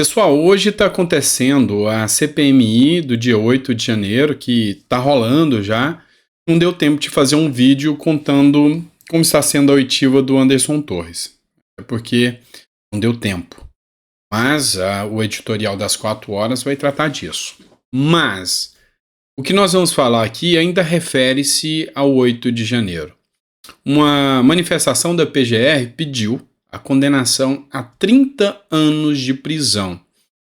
Pessoal, hoje está acontecendo a CPMI do dia 8 de janeiro, que está rolando já. Não deu tempo de fazer um vídeo contando como está sendo a oitiva do Anderson Torres. É porque não deu tempo. Mas o editorial das 4 horas vai tratar disso. Mas o que nós vamos falar aqui ainda refere-se ao 8 de janeiro. Uma manifestação da PGR pediu a condenação a 30 anos de prisão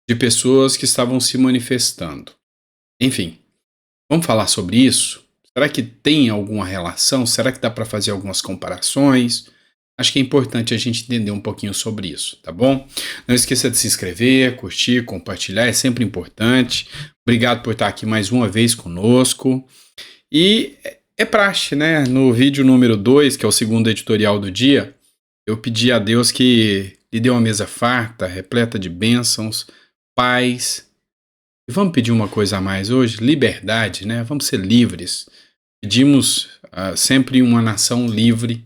de pessoas que estavam se manifestando. Enfim, vamos falar sobre isso? Será que tem alguma relação? Será que dá para fazer algumas comparações? Acho que é importante a gente entender um pouquinho sobre isso, tá bom? Não esqueça de se inscrever, curtir, compartilhar, é sempre importante. Obrigado por estar aqui mais uma vez conosco. E é praxe, né? No vídeo número 2, que é o segundo editorial do dia, eu pedi a Deus que lhe dê uma mesa farta, repleta de bênçãos, paz. E vamos pedir uma coisa a mais hoje? Liberdade, né? Vamos ser livres. Pedimos sempre uma nação livre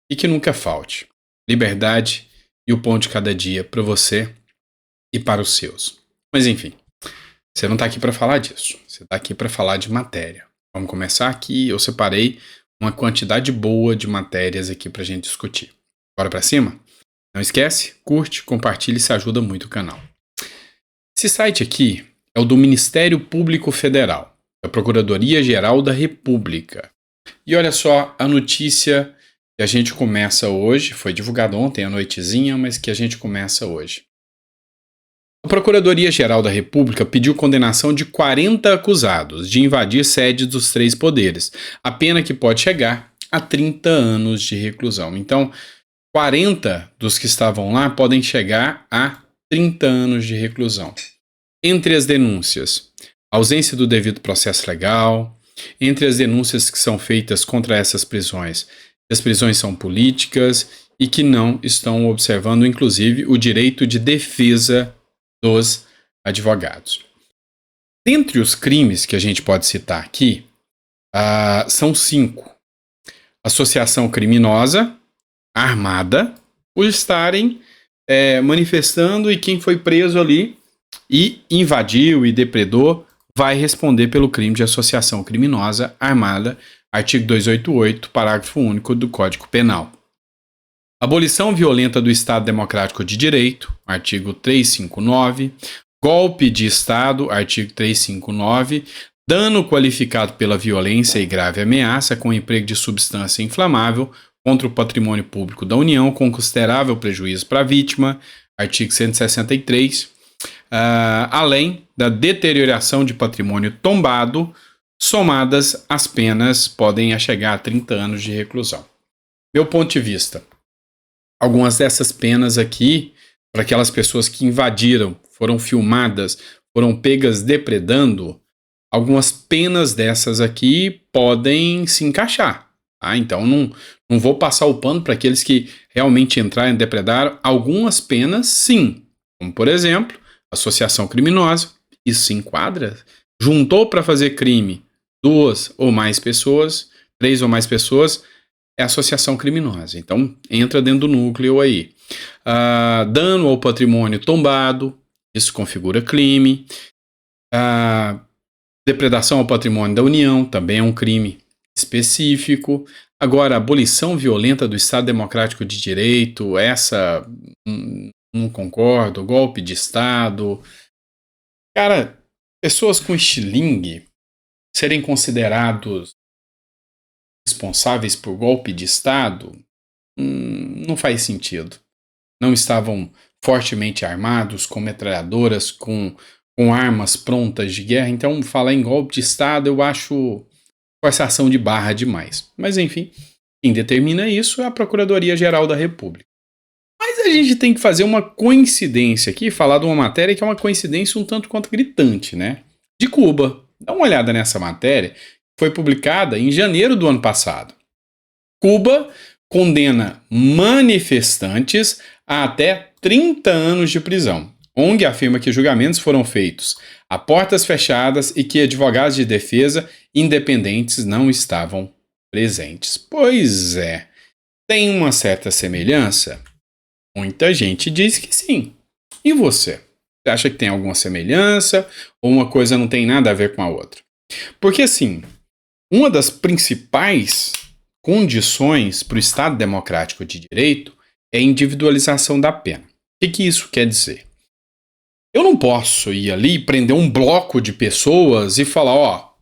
e que nunca falte. Liberdade e o pão de cada dia para você e para os seus. Mas enfim, você não está aqui para falar disso. Você está aqui para falar de matéria. Vamos começar aqui. Eu separei uma quantidade boa de matérias aqui para a gente discutir. Bora para cima? Não esquece, curte, compartilha, isso ajuda muito o canal. Esse site aqui é o do Ministério Público Federal, da Procuradoria-Geral da República. E olha só a notícia que a gente começa hoje, foi divulgada ontem à noitezinha, mas que a gente começa hoje. A Procuradoria-Geral da República pediu condenação de 40 acusados de invadir sede dos 3 poderes, a pena que pode chegar a 30 anos de reclusão. Então, 40 dos que estavam lá podem chegar a 30 anos de reclusão. Entre as denúncias, ausência do devido processo legal, entre as denúncias que são feitas contra essas prisões, as prisões são políticas e que não estão observando, inclusive, o direito de defesa dos advogados. Dentre os crimes que a gente pode citar aqui, são 5. Associação criminosa, armada, por estarem manifestando, e quem foi preso ali e invadiu e depredou vai responder pelo crime de associação criminosa armada, artigo 288, parágrafo único do Código Penal. Abolição violenta do Estado Democrático de Direito, artigo 359, golpe de Estado, artigo 359, dano qualificado pela violência e grave ameaça com emprego de substância inflamável contra o patrimônio público da União com considerável prejuízo para a vítima, artigo 163, além da deterioração de patrimônio tombado, somadas as penas podem chegar a 30 anos de reclusão. Meu ponto de vista, algumas dessas penas aqui, para aquelas pessoas que invadiram, foram filmadas, foram pegas depredando, algumas penas dessas aqui podem se encaixar. Então não vou passar o pano para aqueles que realmente entraram e depredaram. Algumas penas sim, como por exemplo, associação criminosa, isso se enquadra. Juntou para fazer crime 2 ou mais pessoas, 3 ou mais pessoas, é associação criminosa. Então entra dentro do núcleo aí. Dano ao patrimônio tombado, isso configura crime. Depredação ao patrimônio da União, também é um crime específico. Agora, abolição violenta do Estado Democrático de Direito, essa não concordo. Golpe de Estado. Cara, pessoas com estilingue serem considerados responsáveis por golpe de Estado não faz sentido. Não estavam fortemente armados, com metralhadoras, com armas prontas de guerra. Então, falar em golpe de Estado eu acho forçação de barra demais. Mas, enfim, quem determina isso é a Procuradoria-Geral da República. Mas a gente tem que fazer uma coincidência aqui, falar de uma matéria que é uma coincidência um tanto quanto gritante, né? De Cuba. Dá uma olhada nessa matéria, foi publicada em janeiro do ano passado. Cuba condena manifestantes a até 30 anos de prisão. ONG afirma que julgamentos foram feitos a portas fechadas e que advogados de defesa independentes não estavam presentes. Pois é, tem uma certa semelhança? Muita gente diz que sim. E você? Você acha que tem alguma semelhança ou uma coisa não tem nada a ver com a outra? Porque, assim, uma das principais condições para o Estado democrático de direito é a individualização da pena. O que isso quer dizer? Eu não posso ir ali prender um bloco de pessoas e falar, ó,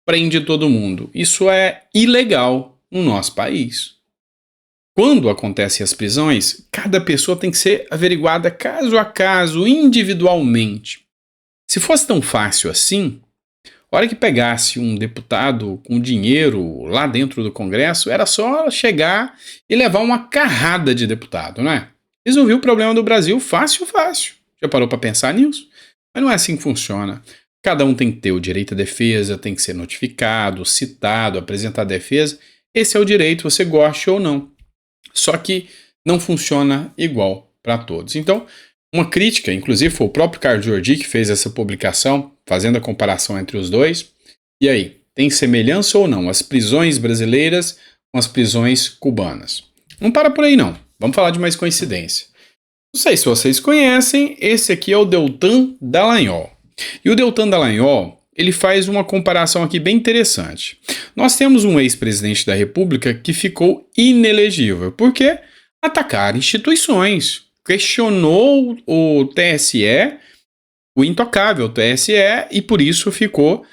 prende todo mundo. Isso é ilegal no nosso país. Quando acontecem as prisões, cada pessoa tem que ser averiguada caso a caso, individualmente. Se fosse tão fácil assim, a hora que pegasse um deputado com dinheiro lá dentro do Congresso, era só chegar e levar uma carrada de deputado, né? Resolveu o problema do Brasil fácil, fácil. Já parou para pensar nisso? Mas não é assim que funciona. Cada um tem que ter o direito à defesa, tem que ser notificado, citado, apresentar defesa. Esse é o direito, você goste ou não. Só que não funciona igual para todos. Então, uma crítica, inclusive foi o próprio Carlos Jordi que fez essa publicação, fazendo a comparação entre os dois. E aí, tem semelhança ou não as prisões brasileiras com as prisões cubanas? Não para por aí não, vamos falar de mais coincidência. Não sei se vocês conhecem, esse aqui é o Deltan Dallagnol. E o Deltan Dallagnol, ele faz uma comparação aqui bem interessante. Nós temos um ex-presidente da República que ficou inelegível. Por quê? Atacar instituições. Questionou o TSE, o intocável TSE, e por isso ficou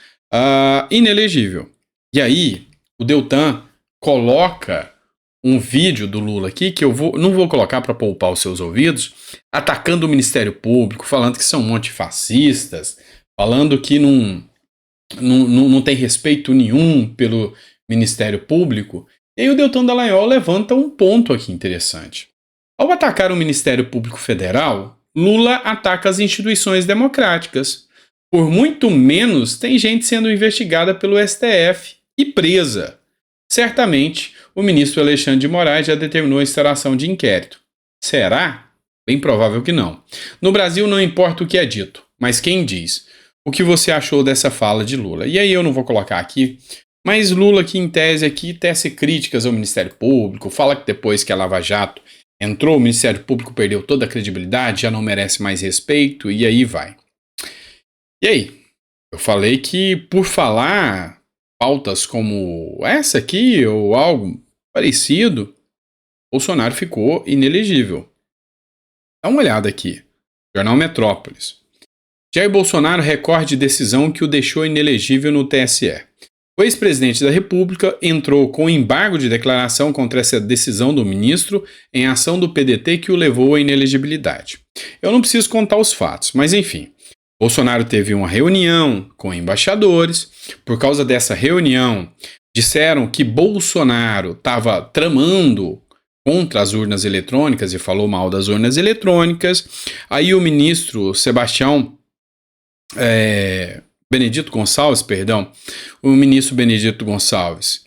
inelegível. E aí, o Deltan coloca um vídeo do Lula aqui, que eu não vou colocar para poupar os seus ouvidos, atacando o Ministério Público, falando que são um monte de fascistas, falando que não tem respeito nenhum pelo Ministério Público. E aí o Deltan Dallagnol levanta um ponto aqui interessante. Ao atacar o Ministério Público Federal, Lula ataca as instituições democráticas. Por muito menos, tem gente sendo investigada pelo STF e presa. Certamente, o ministro Alexandre de Moraes já determinou a instauração de inquérito. Será? Bem provável que não. No Brasil, não importa o que é dito, mas quem diz. O que você achou dessa fala de Lula? E aí eu não vou colocar aqui, mas Lula aqui em tese aqui tece críticas ao Ministério Público, fala que depois que a Lava Jato entrou, o Ministério Público perdeu toda a credibilidade, já não merece mais respeito, e aí vai. E aí? Eu falei que por falar pautas como essa aqui, ou algo parecido, Bolsonaro ficou inelegível. Dá uma olhada aqui. Jornal Metrópolis. Jair Bolsonaro recorde decisão que o deixou inelegível no TSE. O ex-presidente da República entrou com embargo de declaração contra essa decisão do ministro em ação do PDT que o levou à inelegibilidade. Eu não preciso contar os fatos, mas enfim. Bolsonaro teve uma reunião com embaixadores. Por causa dessa reunião, disseram que Bolsonaro estava tramando contra as urnas eletrônicas e falou mal das urnas eletrônicas. Aí o ministro o ministro Benedito Gonçalves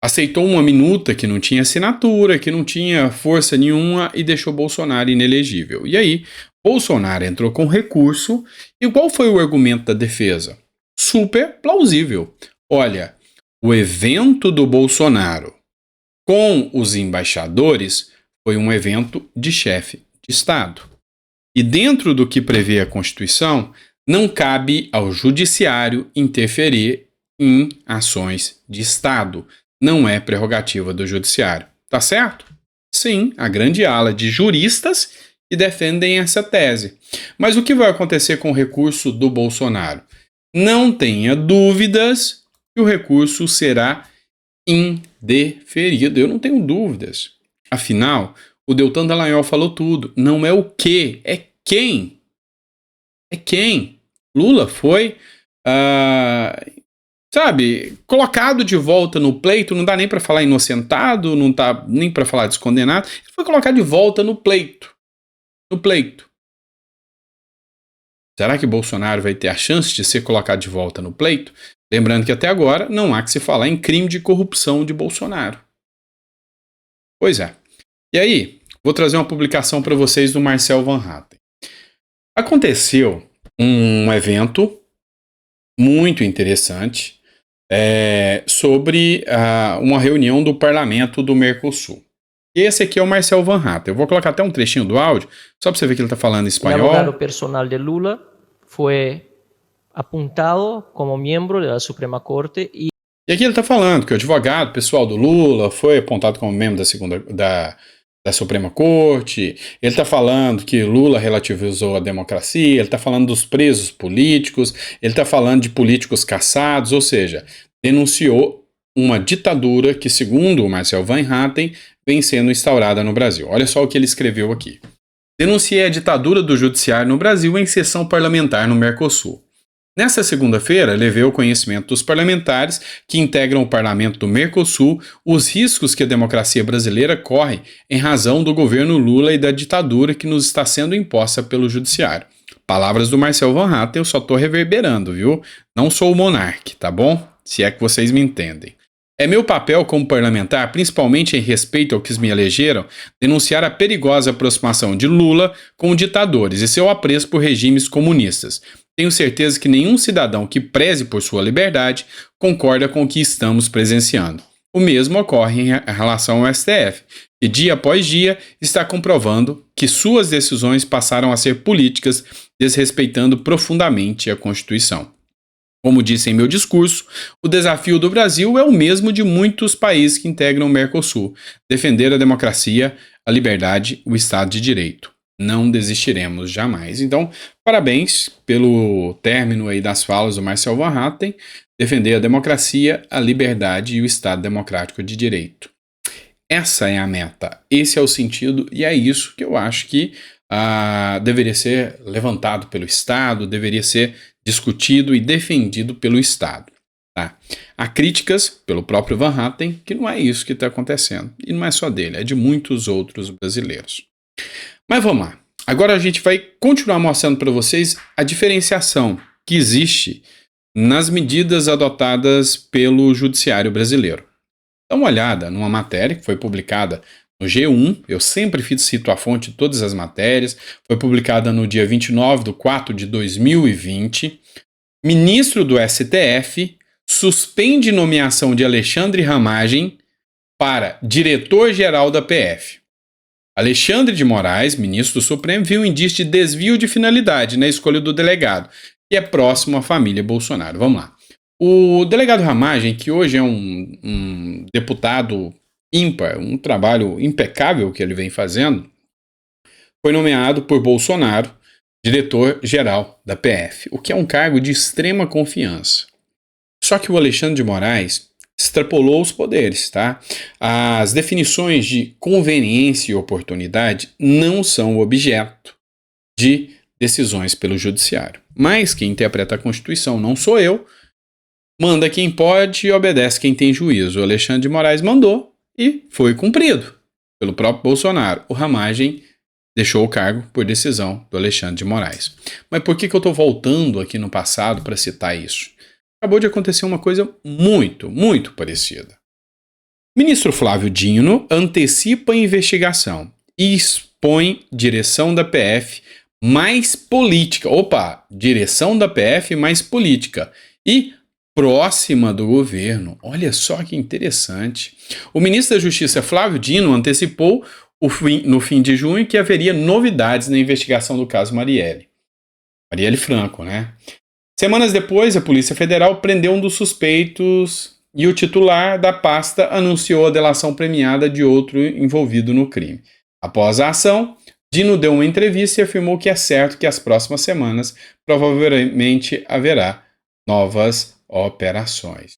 aceitou uma minuta que não tinha assinatura, que não tinha força nenhuma e deixou Bolsonaro inelegível. E aí, Bolsonaro entrou com recurso. E qual foi o argumento da defesa? Super plausível. Olha, o evento do Bolsonaro com os embaixadores foi um evento de chefe de Estado. E dentro do que prevê a Constituição, não cabe ao judiciário interferir em ações de Estado. Não é prerrogativa do judiciário. Tá certo? Sim, a grande ala de juristas que defendem essa tese. Mas o que vai acontecer com o recurso do Bolsonaro? Não tenha dúvidas que o recurso será indeferido. Eu não tenho dúvidas. Afinal, o Deltan Dallagnol falou tudo. Não é o que, é quem. É quem. Lula foi, colocado de volta no pleito. Não dá nem para falar inocentado, não dá nem para falar descondenado. Ele foi colocado de volta no pleito. No pleito. Será que Bolsonaro vai ter a chance de ser colocado de volta no pleito? Lembrando que até agora não há que se falar em crime de corrupção de Bolsonaro. Pois é. E aí, vou trazer uma publicação para vocês do Marcel Van Hatten. Aconteceu um evento muito interessante sobre uma reunião do Parlamento do Mercosul. E esse aqui é o Marcel Van Hatten. Eu vou colocar até um trechinho do áudio, só para você ver que ele está falando em El espanhol. abogado personal de Lula fue apuntado como miembro de la Suprema Corte y E aqui ele está falando que o advogado pessoal do Lula foi apontado como membro da Suprema Corte. Ele está falando que Lula relativizou a democracia. Ele está falando dos presos políticos. Ele está falando de políticos caçados. Ou seja, denunciou uma ditadura que, segundo o Marcel Van Hatten, vem sendo instaurada no Brasil. Olha só o que ele escreveu aqui. Denunciei a ditadura do judiciário no Brasil em sessão parlamentar no Mercosul. Nesta segunda-feira, levei ao conhecimento dos parlamentares que integram o parlamento do Mercosul os riscos que a democracia brasileira corre em razão do governo Lula e da ditadura que nos está sendo imposta pelo judiciário. Palavras do Marcel Van Hatten, eu só estou reverberando, viu? Não sou o monarca, tá bom? Se é que vocês me entendem. É meu papel como parlamentar, principalmente em respeito ao que me elegeram, denunciar a perigosa aproximação de Lula com ditadores e seu apreço por regimes comunistas. Tenho certeza que nenhum cidadão que preze por sua liberdade concorda com o que estamos presenciando. O mesmo ocorre em relação ao STF, que dia após dia está comprovando que suas decisões passaram a ser políticas, desrespeitando profundamente a Constituição. Como disse em meu discurso, o desafio do Brasil é o mesmo de muitos países que integram o Mercosul: defender a democracia, a liberdade, o Estado de Direito. Não desistiremos jamais. Então, parabéns pelo término aí das falas do Marcel Van Hatten: defender a democracia, a liberdade e o Estado democrático de direito. Essa é a meta, esse é o sentido e é isso que eu acho que deveria ser levantado pelo Estado, deveria ser discutido e defendido pelo Estado. Tá? Há críticas pelo próprio Van Hatten que não é isso que está acontecendo. E não é só dele, é de muitos outros brasileiros. Mas vamos lá. Agora a gente vai continuar mostrando para vocês a diferenciação que existe nas medidas adotadas pelo judiciário brasileiro. Dá uma olhada numa matéria que foi publicada no G1, eu sempre cito a fonte de todas as matérias, foi publicada no dia 29/4/2020. Ministro do STF suspende nomeação de Alexandre Ramagem para diretor-geral da PF. Alexandre de Moraes, ministro do Supremo, viu indício de desvio de finalidade na escolha do delegado, que é próximo à família Bolsonaro. Vamos lá. O delegado Ramagem, que hoje é um deputado ímpar, um trabalho impecável que ele vem fazendo, foi nomeado por Bolsonaro diretor-geral da PF, o que é um cargo de extrema confiança. Só que o Alexandre de Moraes extrapolou os poderes, tá? As definições de conveniência e oportunidade não são objeto de decisões pelo judiciário. Mas quem interpreta a Constituição não sou eu, manda quem pode e obedece quem tem juízo. O Alexandre de Moraes mandou e foi cumprido pelo próprio Bolsonaro. O Ramagem deixou o cargo por decisão do Alexandre de Moraes. Mas por que eu estou voltando aqui no passado para citar isso? Acabou de acontecer uma coisa muito, muito parecida. O ministro Flávio Dino antecipa a investigação e expõe direção da PF mais política. Opa, direção da PF mais política. E próxima do governo. Olha só que interessante. O ministro da Justiça, Flávio Dino, antecipou no fim de junho que haveria novidades na investigação do caso Marielle. Marielle Franco, né? Semanas depois, a Polícia Federal prendeu um dos suspeitos e o titular da pasta anunciou a delação premiada de outro envolvido no crime. Após a ação, Dino deu uma entrevista e afirmou que é certo que as próximas semanas provavelmente haverá novas operações.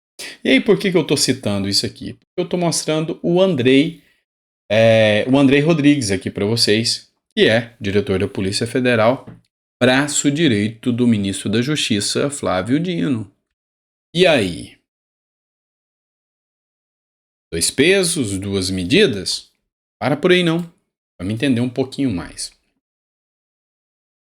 E aí, por que eu estou citando isso aqui? Porque eu estou mostrando o Andrei Rodrigues aqui para vocês, que é diretor da Polícia Federal, braço direito do ministro da Justiça, Flávio Dino. E aí? 2 pesos, 2 medidas? Para por aí não. Vamos entender um pouquinho mais.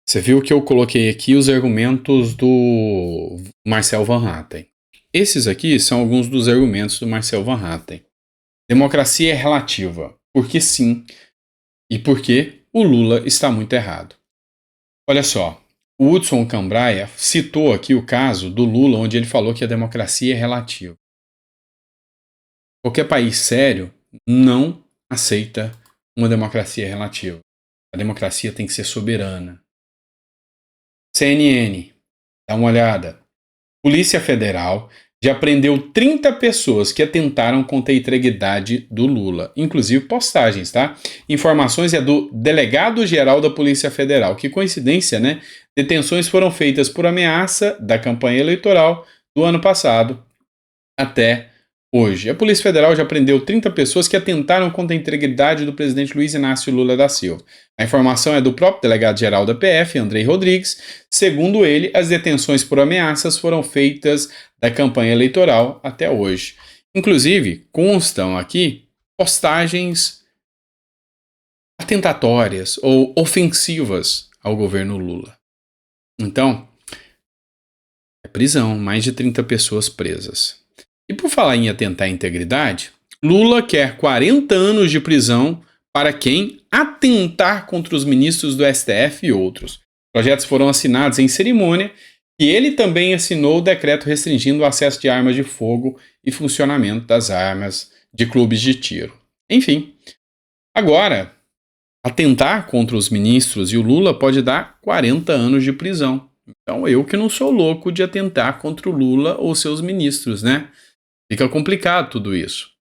Você viu que eu coloquei aqui os argumentos do Marcel Van Hatten. Esses aqui são alguns dos argumentos do Marcel Van Hatten. Democracia é relativa, porque sim, e porque o Lula está muito errado. Olha só, o Hudson Cambrai citou aqui o caso do Lula, onde ele falou que a democracia é relativa. Qualquer país sério não aceita uma democracia relativa. A democracia tem que ser soberana. CNN, dá uma olhada. Polícia Federal já prendeu 30 pessoas que atentaram contra a integridade do Lula. Inclusive postagens, tá? Informações é do delegado-geral da Polícia Federal. Que coincidência, né? Detenções foram feitas por ameaça da campanha eleitoral do ano passado até hoje. A Polícia Federal já prendeu 30 pessoas que atentaram contra a integridade do presidente Luiz Inácio Lula da Silva. A informação é do próprio delegado-geral da PF, Andrei Rodrigues. Segundo ele, as detenções por ameaças foram feitas da campanha eleitoral até hoje. Inclusive, constam aqui postagens atentatórias ou ofensivas ao governo Lula. Então, é prisão, mais de 30 pessoas presas. E por falar em atentar à integridade, Lula quer 40 anos de prisão para quem atentar contra os ministros do STF e outros. Projetos foram assinados em cerimônia e ele também assinou o decreto restringindo o acesso de armas de fogo e funcionamento das armas de clubes de tiro. Enfim, agora, atentar contra os ministros e o Lula pode dar 40 anos de prisão. Então eu que não sou louco de atentar contra o Lula ou seus ministros, né? Fica complicado tudo isso.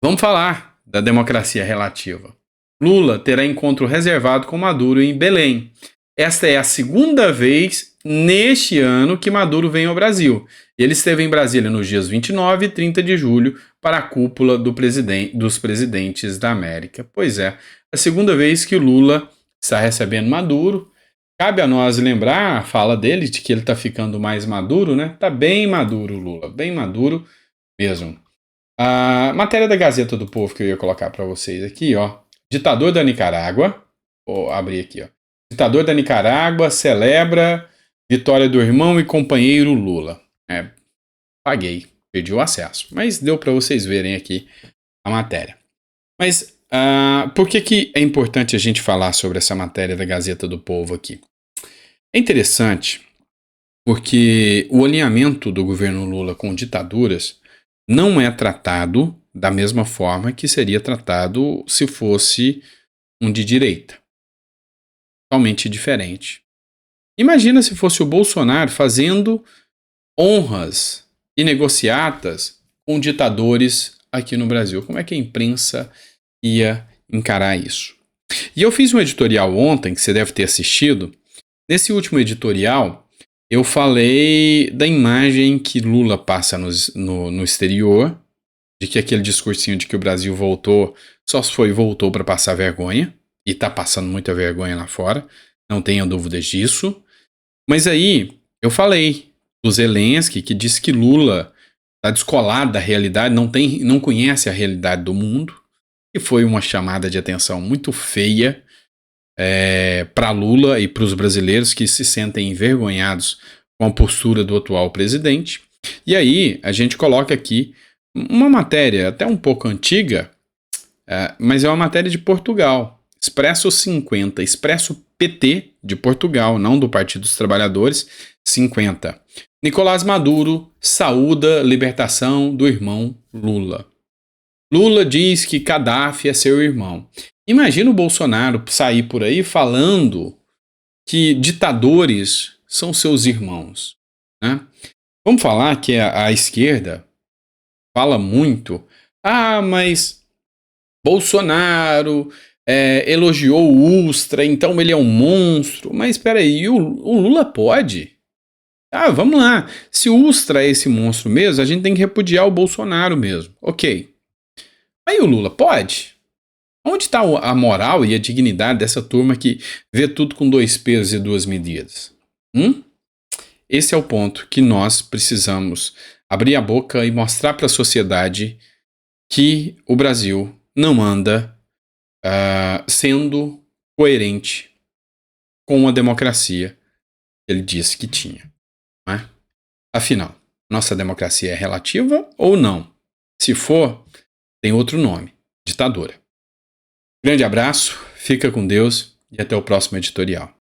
Vamos falar da democracia relativa. Lula terá encontro reservado com Maduro em Belém. Esta é a segunda vez neste ano que Maduro vem ao Brasil. Ele esteve em Brasília nos dias 29 e 30 de julho para a cúpula dos presidentes da América. Pois é, a segunda vez que o Lula está recebendo Maduro. Cabe a nós lembrar a fala dele de que ele está ficando mais maduro, né? Está bem maduro, Lula, bem maduro mesmo. A matéria da Gazeta do Povo que eu ia colocar para vocês aqui, ó. Ditador da Nicarágua, vou abrir aqui, ó. Ditador da Nicarágua celebra vitória do irmão e companheiro Lula. Paguei, perdi o acesso, mas deu para vocês verem aqui a matéria. Mas por que é importante a gente falar sobre essa matéria da Gazeta do Povo aqui? É interessante porque o alinhamento do governo Lula com ditaduras não é tratado da mesma forma que seria tratado se fosse um de direita. Totalmente diferente. Imagina se fosse o Bolsonaro fazendo honras e negociatas com ditadores aqui no Brasil. Como é que a imprensa ia encarar isso? E eu fiz um editorial ontem, que você deve ter assistido. Nesse último editorial, eu falei da imagem que Lula passa no exterior, de que aquele discursinho de que o Brasil voltou, voltou para passar vergonha, e está passando muita vergonha lá fora, não tenha dúvidas disso. Mas aí, eu falei do Zelensky, que disse que Lula está descolado da realidade, não conhece a realidade do mundo, e foi uma chamada de atenção muito feia para Lula e para os brasileiros que se sentem envergonhados com a postura do atual presidente. E aí a gente coloca aqui uma matéria até um pouco antiga, mas é uma matéria de Portugal. Expresso 50, Expresso PT de Portugal, não do Partido dos Trabalhadores, 50. Nicolás Maduro saúda libertação do irmão Lula. Lula diz que Gaddafi é seu irmão. Imagina o Bolsonaro sair por aí falando que ditadores são seus irmãos, né? Vamos falar que a esquerda fala muito. Mas Bolsonaro elogiou o Ustra, então ele é um monstro. Mas espera aí, o Lula pode? Vamos lá. Se o Ustra é esse monstro mesmo, a gente tem que repudiar o Bolsonaro mesmo. Ok. Aí o Lula pode? Onde está a moral e a dignidade dessa turma que vê tudo com 2 pesos e 2 medidas? Esse é o ponto que nós precisamos abrir a boca e mostrar para a sociedade que o Brasil não anda sendo coerente com a democracia que ele disse que tinha. Não é? Afinal, nossa democracia é relativa ou não? Se for, tem outro nome: ditadura. Grande abraço, fica com Deus e até o próximo editorial.